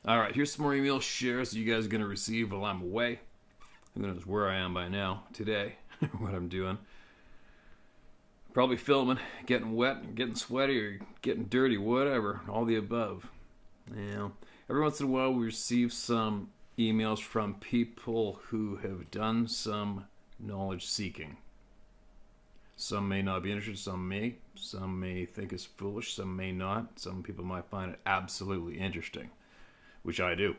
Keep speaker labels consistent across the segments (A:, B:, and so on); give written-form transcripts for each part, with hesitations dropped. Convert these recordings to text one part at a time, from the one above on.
A: All right, here's some more email shares that you guys are going to receive while I'm away. Who knows where I am by now, today, what I'm doing. Probably filming, getting wet, getting sweaty, or getting dirty, whatever, all the above. Every once in a while we receive some emails from people who have done some knowledge seeking. Some may not be interested, some may think it's foolish, some may not. Some people might find it absolutely interesting, which I do.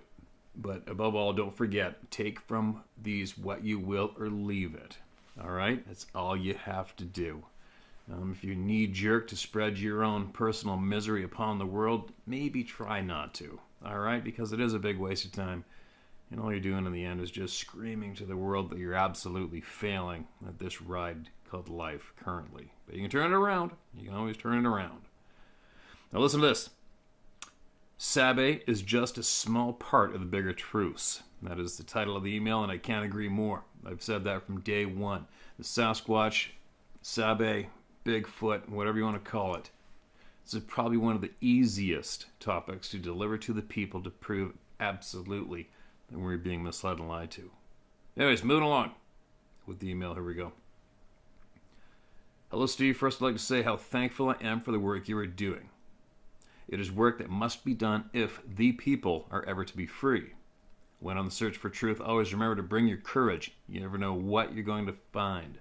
A: But above all, don't forget, take from these what you will or leave it. All right? That's all you have to do. If you knee-jerk to spread your own personal misery upon the world, maybe try not to. All right? Because it is a big waste of time. And all you're doing in the end is just screaming to the world that you're absolutely failing at this ride called life currently. But you can turn it around. You can always turn it around. Now listen to this. Sabe is just a small part of the bigger truce. That is the title of the email, and I can't agree more. I've said that from day one. The Sasquatch, Sabe, Bigfoot, whatever you want to call it. This is probably one of the easiest topics to deliver to the people to prove absolutely that we're being misled and lied to. Anyways, moving along with the email. Here we go. Hello, Steve. First, I'd like to say how thankful I am for the work you are doing. It is work that must be done if the people are ever to be free. When on the search for truth, always remember to bring your courage. You never know what you're going to find.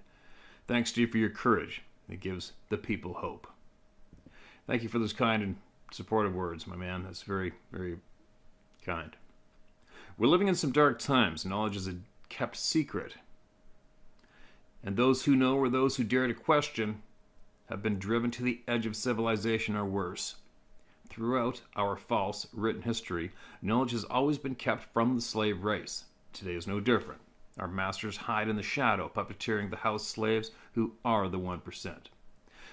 A: Thanks, Steve, for your courage. It gives the people hope. Thank you for those kind and supportive words, my man. That's very, very kind. We're living in some dark times. Knowledge is a kept secret. And those who know or those who dare to question have been driven to the edge of civilization or worse. Throughout our false written history, knowledge has always been kept from the slave race. Today is no different. Our masters hide in the shadow, puppeteering the house slaves who are the 1%.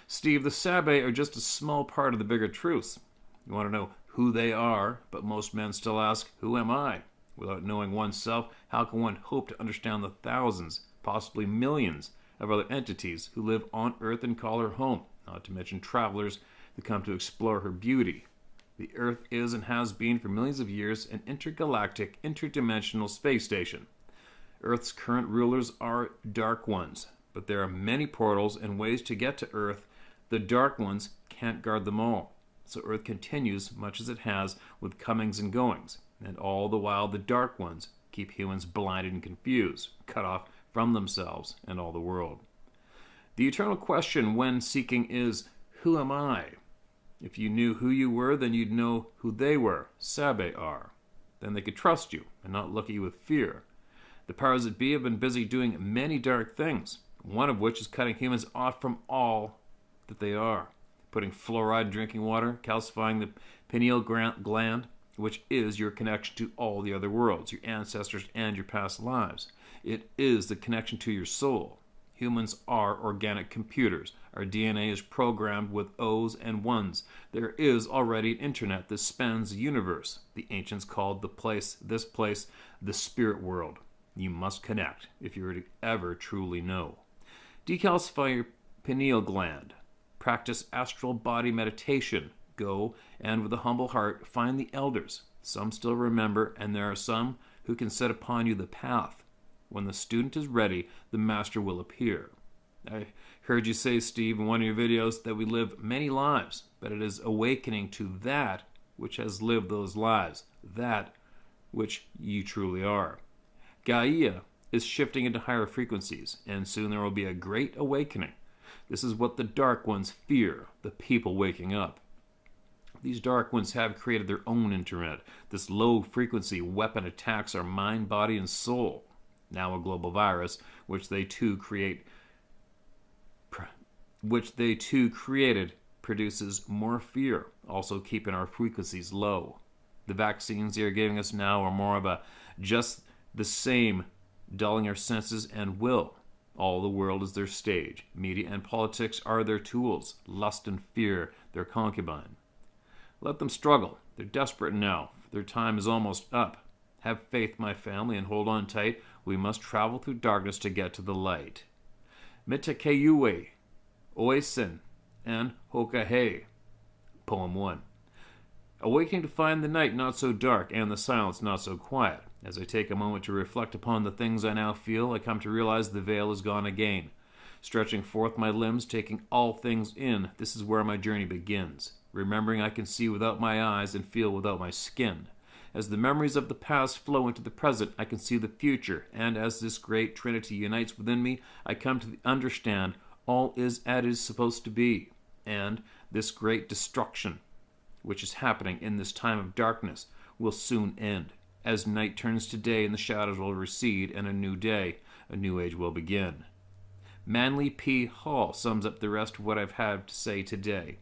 A: Steve, the Sabe are just a small part of the bigger truth. You want to know who they are, but most men still ask, who am I? Without knowing oneself, how can one hope to understand the thousands, possibly millions, of other entities who live on Earth and call her home, not to mention travelers that come to explore her beauty? The Earth is and has been for millions of years an intergalactic, interdimensional space station. Earth's current rulers are dark ones, but there are many portals and ways to get to Earth. The dark ones can't guard them all, so Earth continues much as it has with comings and goings, and all the while the dark ones keep humans blinded and confused, cut off from themselves and all the world. The eternal question when seeking is, who am I? If you knew who you were, then you'd know who they were, Sabe are. Then they could trust you and not look at you with fear. The powers that be have been busy doing many dark things, one of which is cutting humans off from all that they are, putting fluoride in drinking water, calcifying the pineal gland, which is your connection to all the other worlds, your ancestors and your past lives. It is the connection to your soul. Humans are organic computers. Our DNA is programmed with O's and ones. There is already an internet that spans the universe. The ancients called this place, the spirit world. You must connect if you are to ever truly know. Decalcify your pineal gland. Practice astral body meditation. Go, and with a humble heart, find the elders. Some still remember, and there are some who can set upon you the path. When the student is ready, the master will appear. I heard you say, Steve, in one of your videos that we live many lives, but it is awakening to that which has lived those lives, that which you truly are. Gaia is shifting into higher frequencies, and soon there will be a great awakening. This is what the dark ones fear, the people waking up. These dark ones have created their own internet. This low-frequency weapon attacks our mind, body, and soul. Now a global virus, which they too created, produces more fear, also keeping our frequencies low. The vaccines they are giving us now are more of a just the same, dulling our senses and will. All the world is their stage. Media and politics are their tools. Lust and fear, their concubine. Let them struggle. They're desperate now. Their time is almost up. Have faith, my family, and hold on tight. We must travel through darkness to get to the light. Mitakeyue, Oisin, and Hokahe. Poem 1. awakening to find the night not so dark and the silence not so quiet. As I take a moment to reflect upon the things I now feel, I come to realize the veil is gone again. Stretching forth my limbs, taking all things in, this is where my journey begins. Remembering I can see without my eyes and feel without my skin. As the memories of the past flow into the present, I can see the future, and as this great trinity unites within me, I come to understand all is as it is supposed to be, and this great destruction, which is happening in this time of darkness, will soon end. As night turns to day and the shadows will recede, and a new day, a new age will begin. Manly P. Hall sums up the rest of what I've had to say today.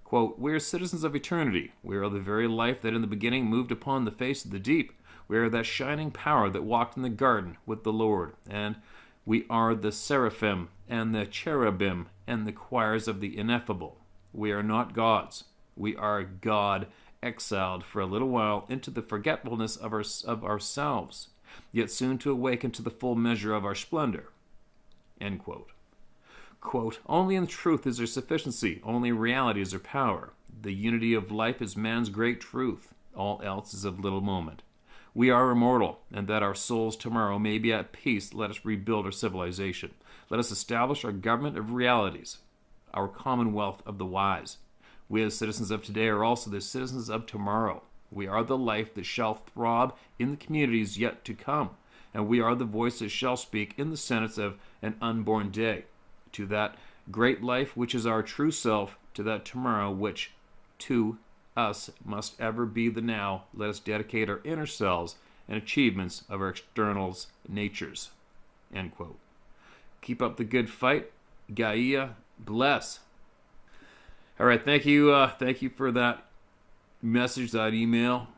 A: Quote, we are citizens of eternity. We are the very life that in the beginning moved upon the face of the deep. We are that shining power that walked in the garden with the Lord. And we are the seraphim and the cherubim and the choirs of the ineffable. We are not gods. We are God exiled for a little while into the forgetfulness of ourselves, yet soon to awaken to the full measure of our splendor. End quote. Quote, only in truth is there sufficiency, only reality is there power. The unity of life is man's great truth. All else is of little moment. We are immortal, and that our souls tomorrow may be at peace, let us rebuild our civilization. Let us establish our government of realities, our commonwealth of the wise. We as citizens of today are also the citizens of tomorrow. We are the life that shall throb in the communities yet to come, and we are the voice that shall speak in the senates of an unborn day. To that great life which is our true self, to that tomorrow which to us must ever be the now, let us dedicate our inner selves and achievements of our external natures. End quote. Keep up the good fight. Gaia bless. All right, thank you for that message, that email,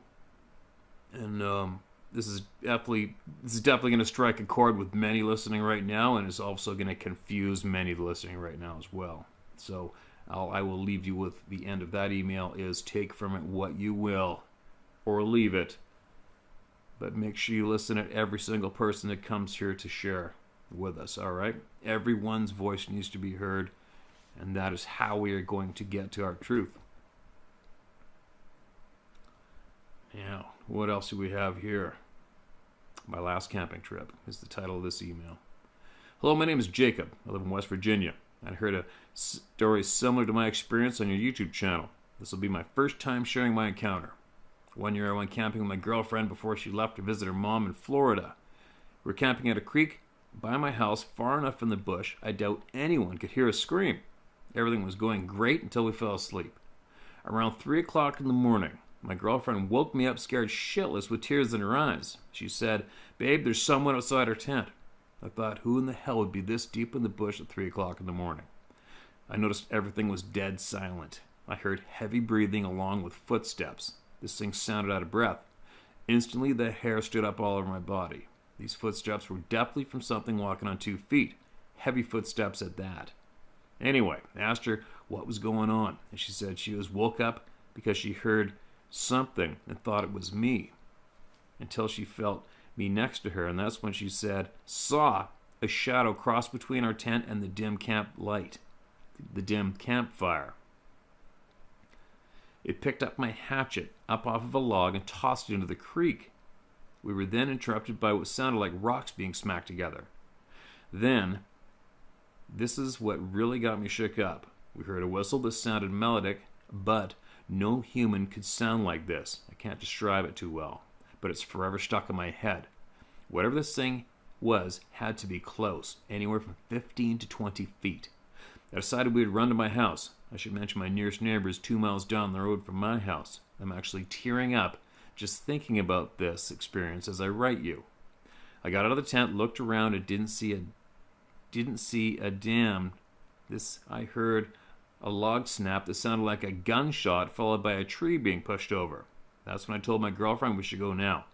A: and this is definitely going to strike a chord with many listening right now, and it's also going to confuse many listening right now as well. So I will leave you with the end of that email is take from it what you will, or leave it, but make sure you listen to every single person that comes here to share with us. All right, everyone's voice needs to be heard, and that is how we are going to get to our truth. Now, what else do we have here? My last camping trip is the title of this email. Hello, my name is Jacob. I live in West Virginia. I heard a story similar to my experience on your YouTube channel. This will be my first time sharing my encounter. One year I went camping with my girlfriend before she left to visit her mom in Florida. We were camping at a creek by my house, far enough in the bush, I doubt anyone could hear us scream. Everything was going great until we fell asleep. Around 3 o'clock in the morning, my girlfriend woke me up scared shitless with tears in her eyes. She said, "Babe, there's someone outside our tent." I thought, who in the hell would be this deep in the bush at 3 o'clock in the morning? I noticed everything was dead silent. I heard heavy breathing along with footsteps. This thing sounded out of breath. Instantly, the hair stood up all over my body. These footsteps were definitely from something walking on 2 feet. Heavy footsteps at that. Anyway, I asked her what was going on, and she said she was woke up because she heard something and thought it was me, until she felt me next to her, and that's when she said, saw a shadow cross between our tent and the dim camp light, the dim campfire. It picked up my hatchet up off of a log and tossed it into the creek. We were then interrupted by what sounded like rocks being smacked together. Then, this is what really got me shook up. We heard a whistle that sounded melodic, but no human could sound like this. I can't describe it too well, but it's forever stuck in my head. Whatever this thing was had to be close, anywhere from 15 to 20 feet. I decided we'd run to my house. I should mention my nearest neighbor is 2 miles down the road from my house. I'm actually tearing up just thinking about this experience as I write you. I got out of the tent, looked around, and didn't see a damn. I heard a log snap that sounded like a gunshot followed by a tree being pushed over. That's when I told my girlfriend we should go now.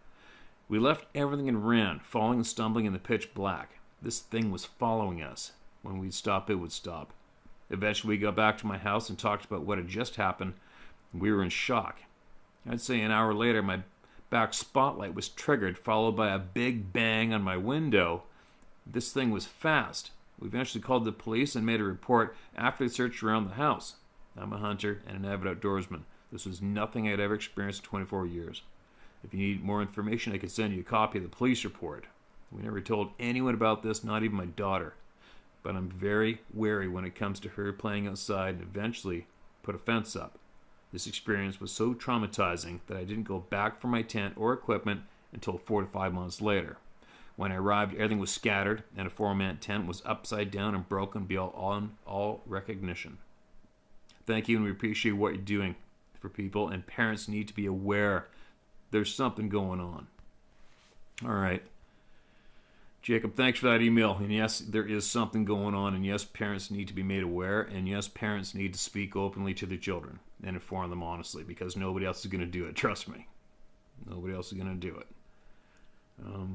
A: We left everything and ran, falling and stumbling in the pitch black. This thing was following us. When we'd stop, it would stop. Eventually we got back to my house and talked about what had just happened. We were in shock. I'd say an hour later my back spotlight was triggered, followed by a big bang on my window. This thing was fast. We eventually called the police and made a report after they searched around the house. I'm a hunter and an avid outdoorsman. This was nothing I'd ever experienced in 24 years. If you need more information, I can send you a copy of the police report. We never told anyone about this, not even my daughter. But I'm very wary when it comes to her playing outside and eventually put a fence up. This experience was so traumatizing that I didn't go back for my tent or equipment until 4 to 5 months later. When I arrived, everything was scattered, and a 4-man tent was upside down and broken beyond all recognition. Thank you, and we appreciate what you're doing for people, and parents need to be aware there's something going on. All right. Jacob, thanks for that email. And yes, there is something going on, and yes, parents need to be made aware, and yes, parents need to speak openly to their children and inform them honestly, because nobody else is going to do it. Trust me. Nobody else is going to do it.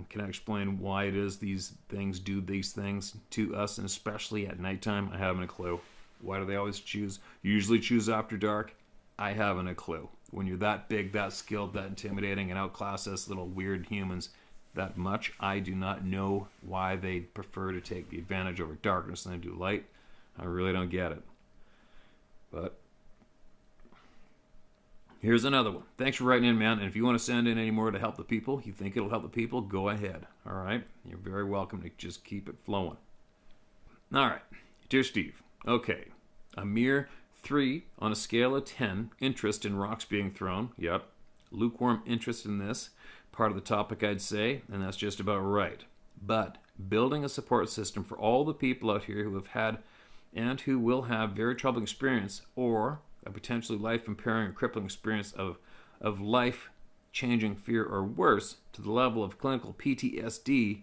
A: Can I explain why it is these things do these things to us, and especially at nighttime? I haven't a clue. Why do they always usually choose after dark? I haven't a clue. When you're that big, that skilled, that intimidating, and outclass us little weird humans that much, I do not know why they prefer to take the advantage over darkness than they do light. I really don't get it. But here's another one. Thanks for writing in, man. And if you want to send in any more to help the people, you think it'll help the people, go ahead. All right? You're very welcome to just keep it flowing. All right. Dear Steve, okay. A mere 3 on a scale of 10 interest in rocks being thrown. Yep. Lukewarm interest in this part of the topic, I'd say, and that's just about right. But building a support system for all the people out here who have had and who will have very troubling experience or a potentially life-impairing or crippling experience of life-changing fear or worse to the level of clinical PTSD,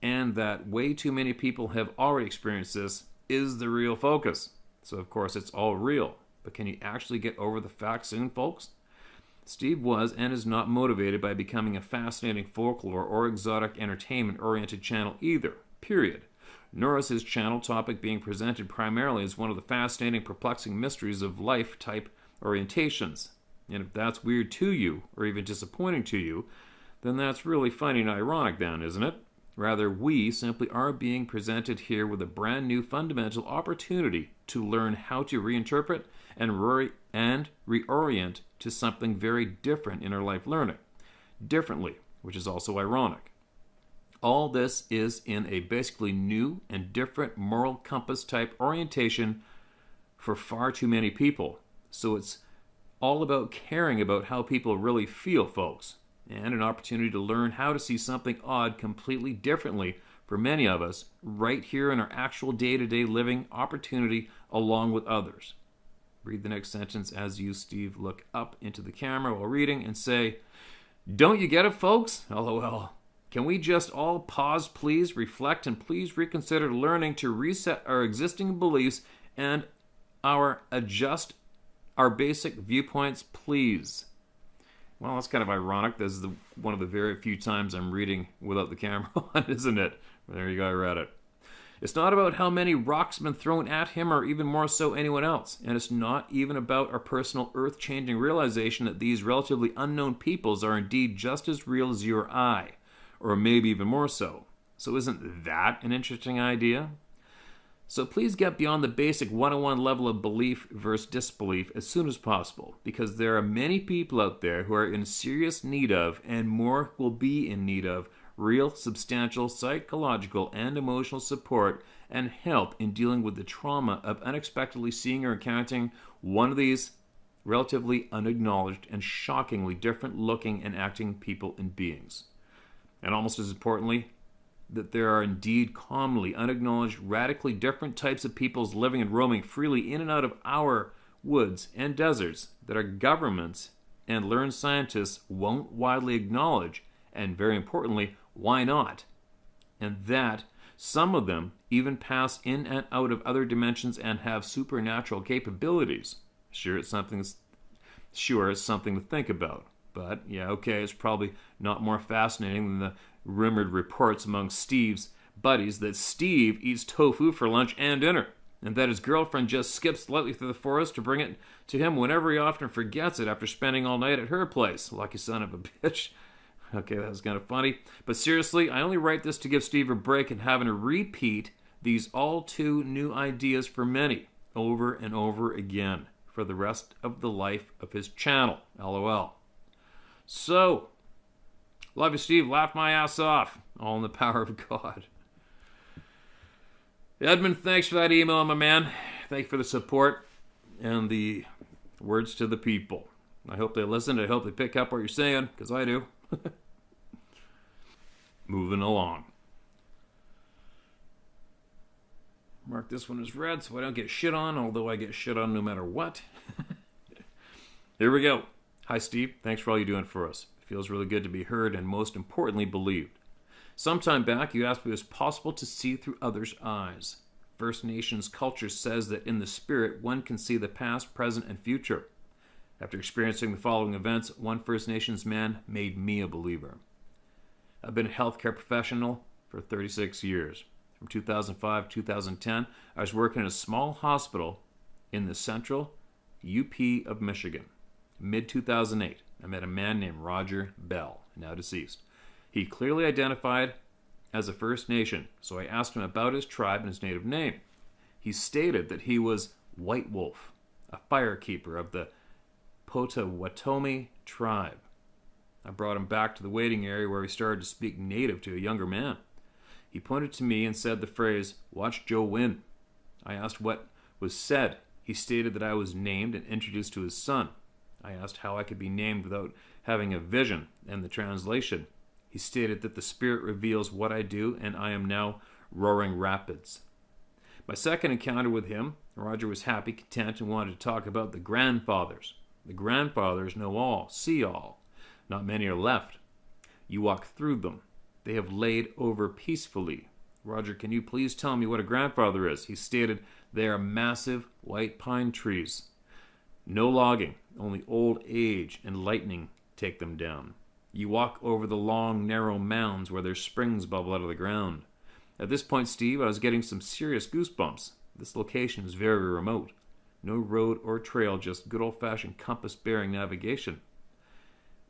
A: and that way too many people have already experienced this, is the real focus. So, of course, it's all real. But can you actually get over the facts soon, folks? Steve was and is not motivated by becoming a fascinating folklore or exotic entertainment-oriented channel either, period. Nor is his channel topic being presented primarily as one of the fascinating, perplexing mysteries of life-type orientations. And if that's weird to you, or even disappointing to you, then that's really funny and ironic then, isn't it? Rather, we simply are being presented here with a brand new fundamental opportunity to learn how to reinterpret and reorient to something very different in our life learning. Differently, which is also ironic. All this is in a basically new and different moral compass type orientation for far too many people. So it's all about caring about how people really feel, folks, and an opportunity to learn how to see something odd completely differently for many of us right here in our actual day-to-day living opportunity along with others. Read the next sentence as you, Steve, look up into the camera while reading and say, "Don't you get it, folks? LOL. Can we just all pause, please, reflect, and please reconsider learning to reset our existing beliefs and adjust our basic viewpoints, please?" Well, that's kind of ironic. This is one of the very few times I'm reading without the camera on, isn't it? There you go, I read it. It's not about how many rocks have been thrown at him or even more so anyone else. And it's not even about our personal earth-changing realization that these relatively unknown peoples are indeed just as real as you or I, or maybe even more so. So isn't that an interesting idea? So please get beyond the basic 101 level of belief versus disbelief as soon as possible, because there are many people out there who are in serious need of, and more will be in need of, real, substantial psychological and emotional support and help in dealing with the trauma of unexpectedly seeing or encountering one of these relatively unacknowledged and shockingly different looking and acting people and beings. And almost as importantly, that there are indeed commonly unacknowledged, radically different types of peoples living and roaming freely in and out of our woods and deserts that our governments and learned scientists won't widely acknowledge, and very importantly, why not? And that some of them even pass in and out of other dimensions and have supernatural capabilities. Sure, it's something to think about. But, yeah, okay, it's probably not more fascinating than the rumored reports among Steve's buddies that Steve eats tofu for lunch and dinner, and that his girlfriend just skips slightly through the forest to bring it to him whenever he often forgets it after spending all night at her place. Lucky son of a bitch. Okay, that was kind of funny. But seriously, I only write this to give Steve a break and having to repeat these all too new ideas for many over and over again. for the rest of the life of his channel. LOL. So, love you, Steve. Laugh my ass off. All in the power of God. Edmund, thanks for that email, my man. Thank you for the support and the words to the people. I hope they listen. I hope they pick up what you're saying, because I do. Moving along. Mark this one as read so I don't get shit on, although I get shit on no matter what. Here we go. Hi, Steve. Thanks for all you're doing for us. It feels really good to be heard and, most importantly, believed. Sometime back, you asked if it was possible to see through others' eyes. First Nations culture says that in the spirit, one can see the past, present, and future. After experiencing the following events, one First Nations man made me a believer. I've been a healthcare professional for 36 years. From 2005 to 2010, I was working in a small hospital in the central UP of Michigan. Mid-2008, I met a man named Roger Bell, now deceased. He clearly identified as a First Nation, so I asked him about his tribe and his native name. He stated that he was White Wolf, a firekeeper of the Potawatomi tribe. I brought him back to the waiting area where he started to speak native to a younger man. He pointed to me and said the phrase, "Watch Joe win." I asked what was said. He stated that I was named and introduced to his son. I asked how I could be named without having a vision, and the translation. He stated that the Spirit reveals what I do, and I am now Roaring Rapids. My second encounter with him, Roger was happy, content, and wanted to talk about the grandfathers. The grandfathers know all, see all. Not many are left. You walk through them. They have laid over peacefully. Roger, can you please tell me what a grandfather is? He stated they are massive white pine trees. No logging, only old age and lightning take them down. You walk over the long, narrow mounds where their springs bubble out of the ground. At this point, Steve, I was getting some serious goosebumps. This location is very remote. No road or trail, just good old-fashioned compass-bearing navigation.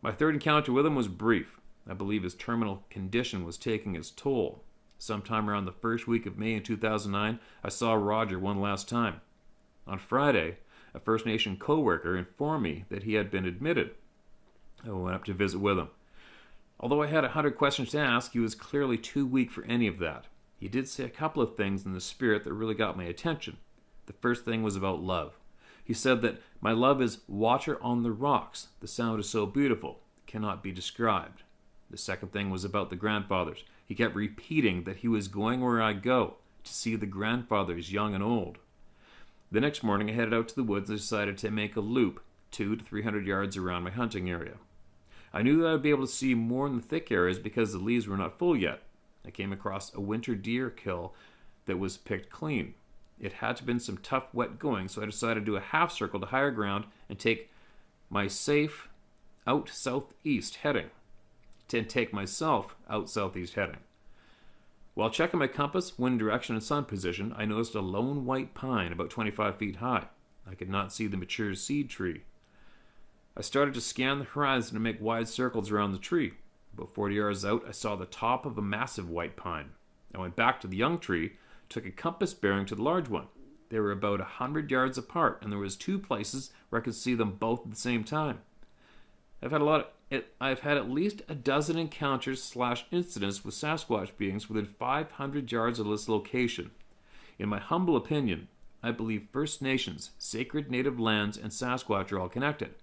A: My third encounter with him was brief. I believe his terminal condition was taking its toll. Sometime around the first week of May in 2009, I saw Roger one last time. On Friday, a First Nation co-worker informed me that he had been admitted. I went up to visit with him. Although I had 100 questions to ask, he was clearly too weak for any of that. He did say a couple of things in the spirit that really got my attention. The first thing was about love. He said that my love is water on the rocks. The sound is so beautiful, it cannot be described. The second thing was about the grandfathers. He kept repeating that he was going where I go, to see the grandfathers, young and old. The next morning I headed out to the woods and decided to make a loop 200 to 300 yards around my hunting area. I knew that I would be able to see more in the thick areas because the leaves were not full yet. I came across a winter deer kill that was picked clean. It had to have been some tough wet going, so I decided to do a half circle to higher ground and take my safe out southeast heading. While checking my compass, wind direction, and sun position, I noticed a lone white pine about 25 feet high. I could not see the mature seed tree. I started to scan the horizon and make wide circles around the tree. About 40 yards out, I saw the top of a massive white pine. I went back to the young tree, took a compass bearing to the large one. They were about 100 yards apart, and there was 2 places where I could see them both at the same time. I've had at least a dozen encounters / incidents with Sasquatch beings within 500 yards of this location. In my humble opinion, I believe First Nations, sacred native lands, and Sasquatch are all connected.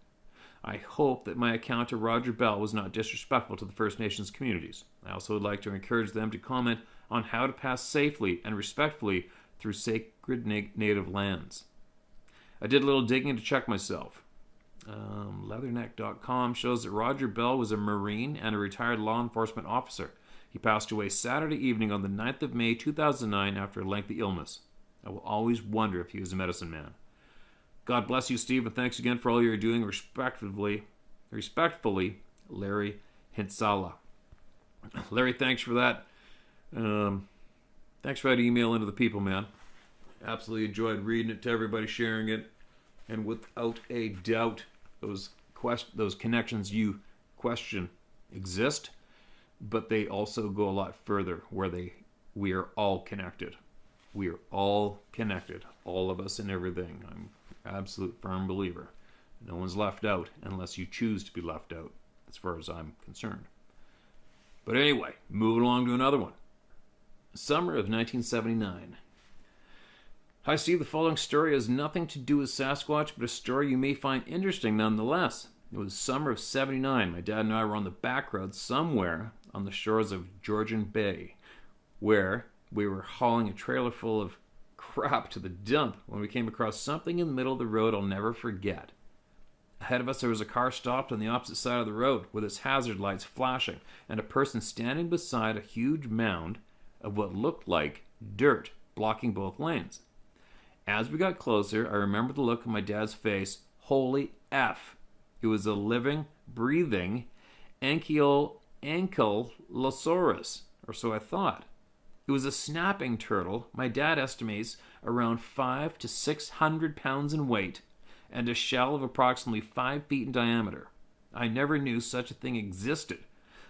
A: I hope that my account of Roger Bell was not disrespectful to the First Nations communities. I also would like to encourage them to comment on how to pass safely and respectfully through sacred native lands. I did a little digging to check myself. Leatherneck.com shows that Roger Bell was a Marine and a retired law enforcement officer. He passed away Saturday evening on the 9th of May 2009 after a lengthy illness. I will always wonder if he was a medicine man. God bless you, Steve, and thanks again for all you're doing. Respectfully, Larry Hinsala. Larry, thanks for that. Thanks for that email into the people, man. Absolutely enjoyed reading it to everybody, sharing it, and without a doubt, those connections you question exist, but they also go a lot further, where we are all connected. We are all connected, all of us and everything. I'm Absolute firm believer. No one's left out unless you choose to be left out, as far as I'm concerned. But anyway, moving along to another one. Summer of 1979. Hi, Steve. The following story has nothing to do with Sasquatch, but a story you may find interesting nonetheless. It was summer of 79. My dad and I were on the back road somewhere on the shores of Georgian Bay, where we were hauling a trailer full of crap to the dump when we came across something in the middle of the road I'll never forget. Ahead of us, there was a car stopped on the opposite side of the road with its hazard lights flashing and a person standing beside a huge mound of what looked like dirt blocking both lanes. As we got closer, I remember the look on my dad's face. Holy F! It was a living, breathing Ankylosaurus, or so I thought. It was a snapping turtle. My dad estimates around 500 to 600 pounds in weight and a shell of approximately 5 feet in diameter. I never knew such a thing existed,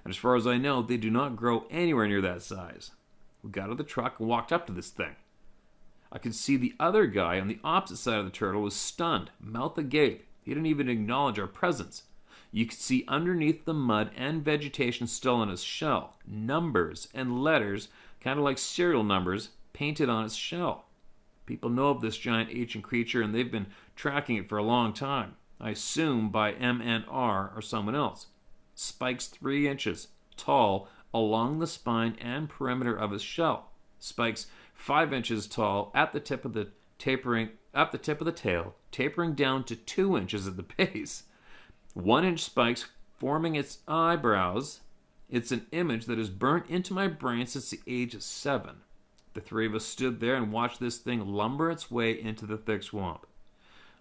A: and as far as I know, they do not grow anywhere near that size. We got out of the truck and walked up to this thing. I could see the other guy on the opposite side of the turtle was stunned, mouth agape. He didn't even acknowledge our presence. You could see underneath the mud and vegetation still in his shell, numbers and letters, kind of like serial numbers, painted on its shell. People know of this giant ancient creature, and they've been tracking it for a long time. I assume by MNR or someone else. Spikes 3 inches tall along the spine and perimeter of its shell. Spikes 5 inches tall at the tip of the tail, tapering down to 2 inches at the base. 1-inch spikes forming its eyebrows. It's an image that has burnt into my brain since the age of 7. The three of us stood there and watched this thing lumber its way into the thick swamp.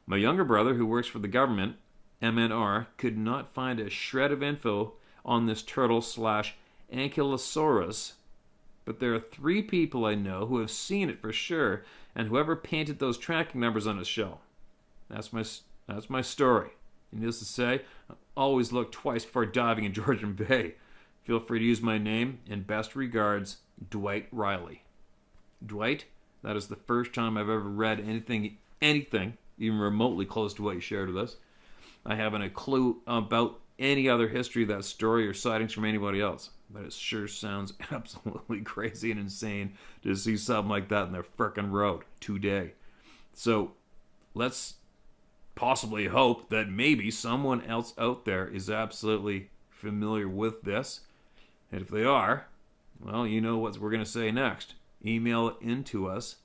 A: My younger brother, who works for the government, MNR, could not find a shred of info on this turtle/Ankylosaurus, but there are 3 people I know who have seen it for sure, and whoever painted those tracking numbers on its shell. That's my story. And needless to say, I always look twice before diving in Georgian Bay. Feel free to use my name. In best regards, Dwight Riley. Dwight, that is the first time I've ever read anything even remotely close to what you shared with us. I haven't a clue about any other history of that story or sightings from anybody else, but it sure sounds absolutely crazy and insane to see something like that in their frickin' road today. So let's possibly hope that maybe someone else out there is absolutely familiar with this, and if they are, well, you know what we're going to say next. Email it into us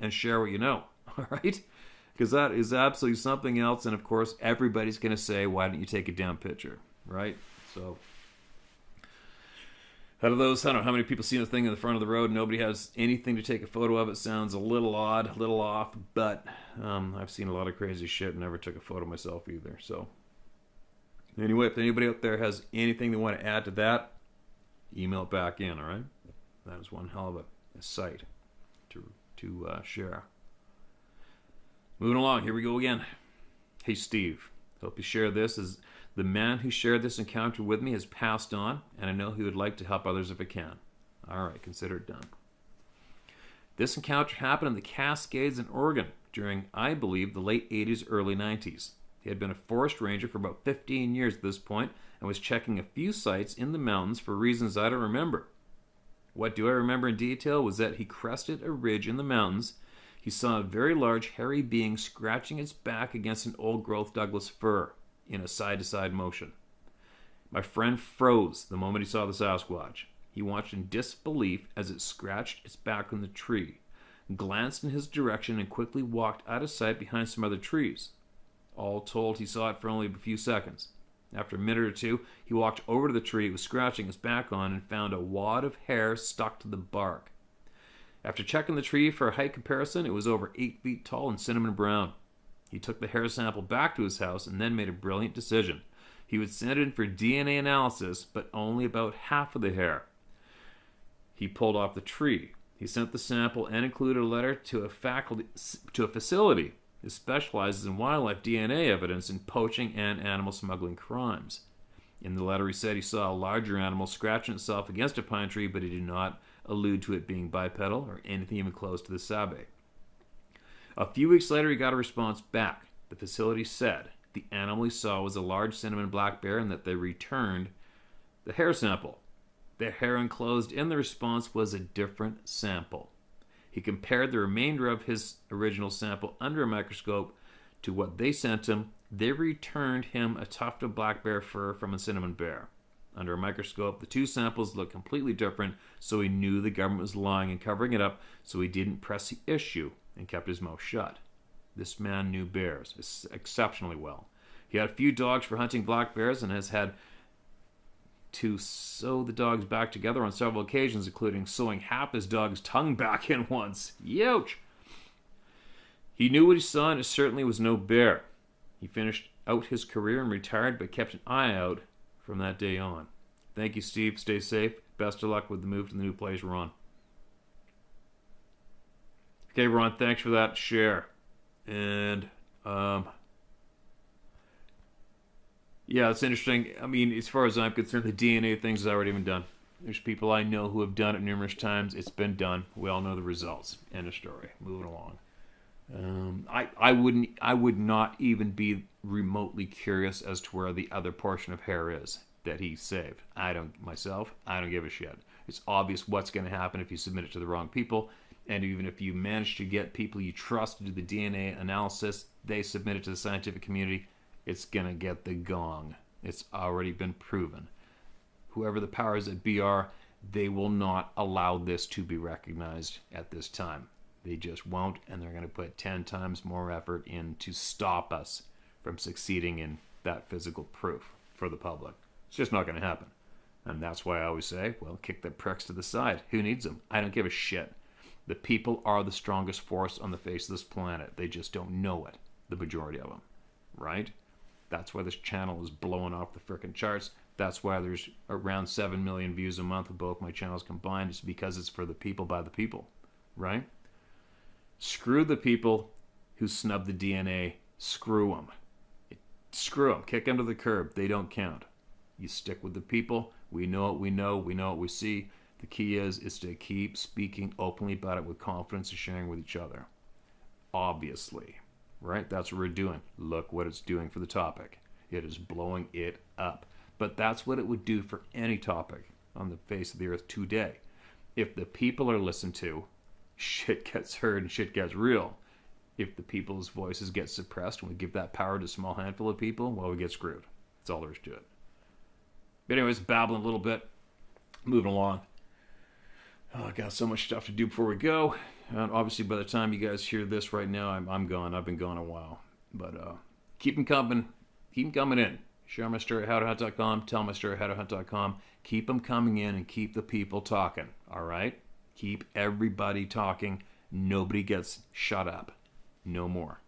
A: and share what you know, all right? Because that is absolutely something else, and of course, everybody's going to say, why don't you take a damn picture, right? So, out of those, I don't know how many people see the thing in the front of the road, nobody has anything to take a photo of. It sounds a little odd, a little off, but I've seen a lot of crazy shit and never took a photo myself either. So, anyway, if anybody out there has anything they want to add to that, email it back in, all right? That is one hell of a sight to share. Moving along, here we go again. Hey Steve, hope you share this, as the man who shared this encounter with me has passed on, and I know he would like to help others if he can. Alright, consider it done. This encounter happened in the Cascades in Oregon during, I believe, the late 80s, early 90s. He had been a forest ranger for about 15 years at this point and was checking a few sites in the mountains for reasons I don't remember. What do I remember in detail was that he crested a ridge in the mountains. He saw a very large hairy being scratching its back against an old-growth Douglas fir in a side-to-side motion. My friend froze the moment he saw the Sasquatch. He watched in disbelief as it scratched its back on the tree, glanced in his direction, and quickly walked out of sight behind some other trees. All told, he saw it for only a few seconds. After a minute or two, he walked over to the tree it was scratching its back on and found a wad of hair stuck to the bark. After checking the tree for a height comparison, it was over 8 feet tall and cinnamon brown. He took the hair sample back to his house and then made a brilliant decision. He would send it in for DNA analysis, but only about half of the hair he pulled off the tree. He sent the sample and included a letter to a facility that specializes in wildlife DNA evidence in poaching and animal smuggling crimes. In the letter, he said he saw a larger animal scratching itself against a pine tree, but he did not allude to it being bipedal or anything even close to the sabe. A few weeks later, he got a response back. The facility said the animal he saw was a large cinnamon black bear and that they returned the hair sample. The hair enclosed in the response was a different sample. He compared the remainder of his original sample under a microscope to what they sent him. They returned him a tuft of black bear fur from a cinnamon bear. Under a microscope, the two samples looked completely different, so he knew the government was lying and covering it up, so he didn't press the issue and kept his mouth shut. This man knew bears exceptionally well. He had a few dogs for hunting black bears and has had to sew the dogs back together on several occasions, including sewing half his dog's tongue back in once. Youch! He knew what he saw, and it certainly was no bear. He finished out his career and retired, but kept an eye out from that day on. Thank you, Steve. Stay safe. Best of luck with the move to the new place, Ron. Okay, Ron, thanks for that share. And, yeah, it's interesting. I mean, as far as I'm concerned, the DNA thing's has already been done. There's people I know who have done it numerous times. It's been done. We all know the results. End of story. Moving along. I would not even be remotely curious as to where the other portion of hair is that he saved. I don't give a shit. It's obvious what's going to happen if you submit it to the wrong people. And even if you manage to get people you trust to do the DNA analysis, they submit it to the scientific community, it's going to get the gong. It's already been proven. Whoever the powers that be are, they will not allow this to be recognized at this time. They just won't, and they're going to put 10 times more effort in to stop us from succeeding in that physical proof for the public. It's just not going to happen. And that's why I always say, well, kick the pricks to the side. Who needs them? I don't give a shit. The people are the strongest force on the face of this planet. They just don't know it, the majority of them, right? That's why this channel is blowing off the frickin' charts. That's why there's around 7 million views a month with both my channels combined. It's because it's for the people by the people, right? Screw the people who snub the DNA. Screw them. Screw them. Kick them to the curb. They don't count. You stick with the people. We know what we know. We know what we see. The key is to keep speaking openly about it with confidence and sharing with each other. Obviously. Right? That's what we're doing. Look what it's doing for the topic. It is blowing it up. But that's what it would do for any topic on the face of the earth today. If the people are listened to, shit gets heard and shit gets real. If the people's voices get suppressed and we give that power to a small handful of people, well, we get screwed. That's all there is to it. But anyways, babbling a little bit. Moving along. Oh, I got so much stuff to do before we go. And obviously, by the time you guys hear this right now, I'm gone. I've been gone a while. But keep them coming. Keep them coming in. Share my story at howtohunt.com. Tell my story at howtohunt.com. Keep them coming in and keep the people talking. All right? Keep everybody talking. Nobody gets shut up. No more.